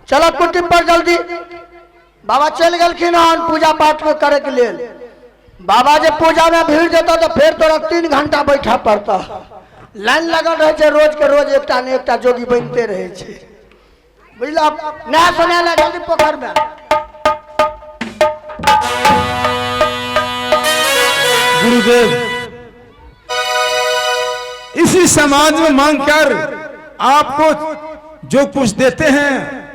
चलो कुटी पर जल्दी बाबा चल गलखिन हन पूजा पाठ में करे के लिए। बाबा जब पूजा में भीड़ देता तो फिर तोरा 3 घंटा बैठा पड़ता। लाइन लगल रहे रोज के रोज एकटा ने एकटा जोगी बनते रहे। बुझल नया सुना ला जल्दी पोखर में। गुरुदेव इसी समाज में मांगकर आपको जो कुछ देते हैं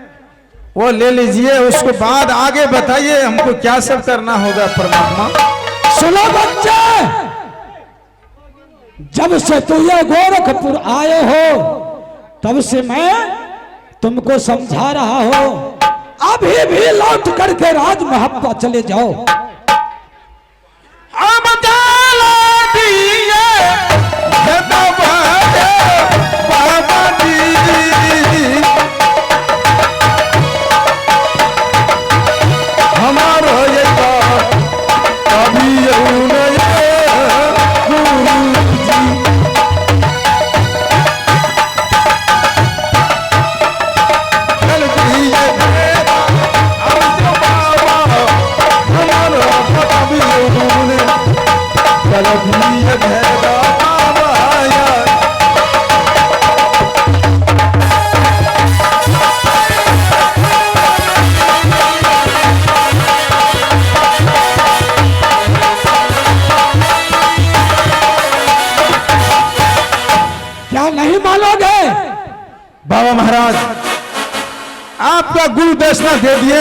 वो ले लीजिए, उसके बाद आगे बताइए हमको क्या सब करना होगा। परमात्मा सुनो बच्चे, जब से तू ये गोरखपुर आए हो तब से मैं तुमको समझा रहा हूं, अभी भी लौट करके राज महब्बा चले जाओ। बाबा महाराज आपका गुरु दक्षिणा दे दिए,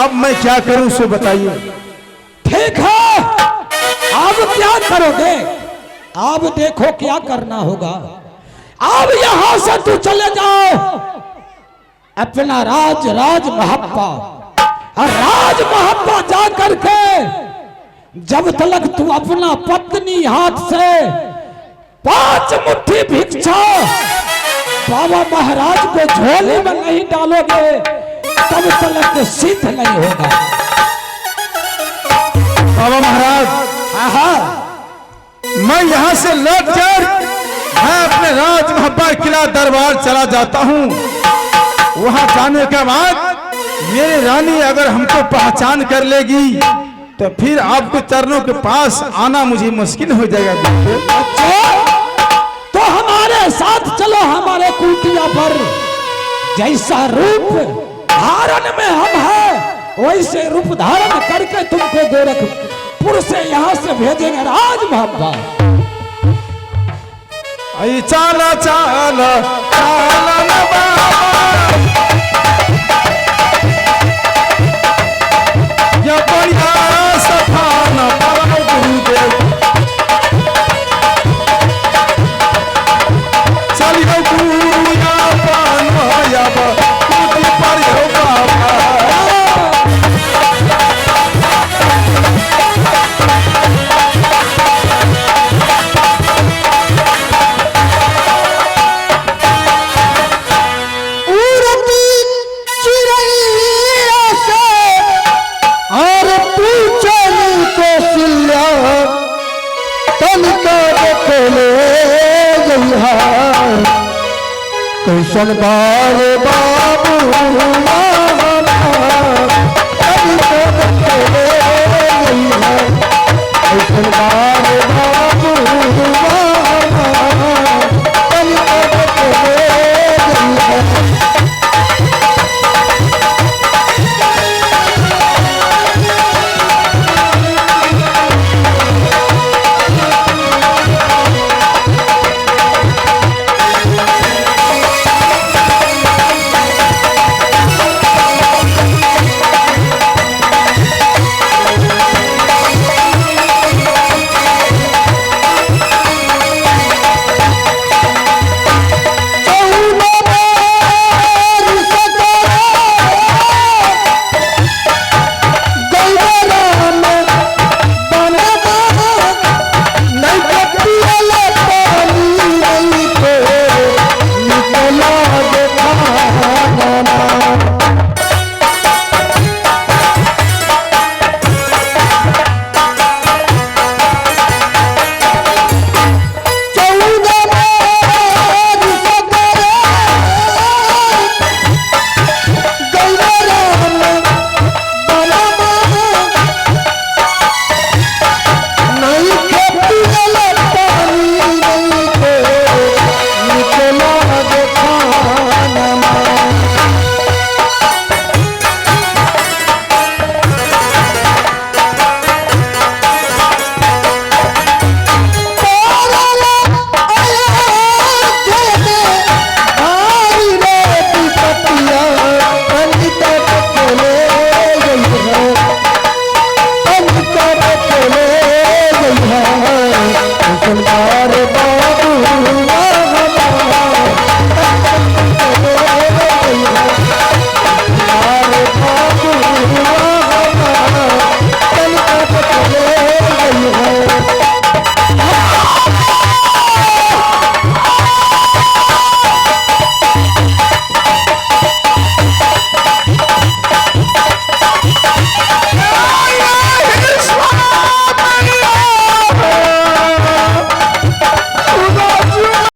अब मैं क्या करूं सो बताइए। ठीक है, अब क्या करोगे? अब देखो क्या करना होगा। अब यहां से तू चले जाओ अपना राज महब्बा, और राज महब्बा जा करके जब तक तू अपना पत्नी हाथ से 5 मुट्ठी भिक्षा बाबा महाराज को झोली में नहीं डालोगे तब तक सिद्ध नहीं होगा। बाबा महाराज मैं यहाँ से लौट कर मैं अपने राज महब्बा किला दरबार चला जाता हूँ। वहाँ जाने के बाद मेरी रानी अगर हमको पहचान कर लेगी तो फिर आपके चरणों के पास आना मुझे मुश्किल हो जाएगा। अच्छा तो हमारे साथ चलो हमारे कुटिया पर। जैसा रूप धारण में हम हैं वैसे रूप धारण करके तुमको गोरखपुर से यहाँ से भेजेंगे राज महब्बा। चाला चाला चाला न बाबा या बढ़िया सफा न पाओ गुरुदेव। चलियो गुरुया पान या कुटी पर हो बाबा। तनिको देख ले जइहा कैसन बार बाबू तनिको देख ले जइहा कैसन बार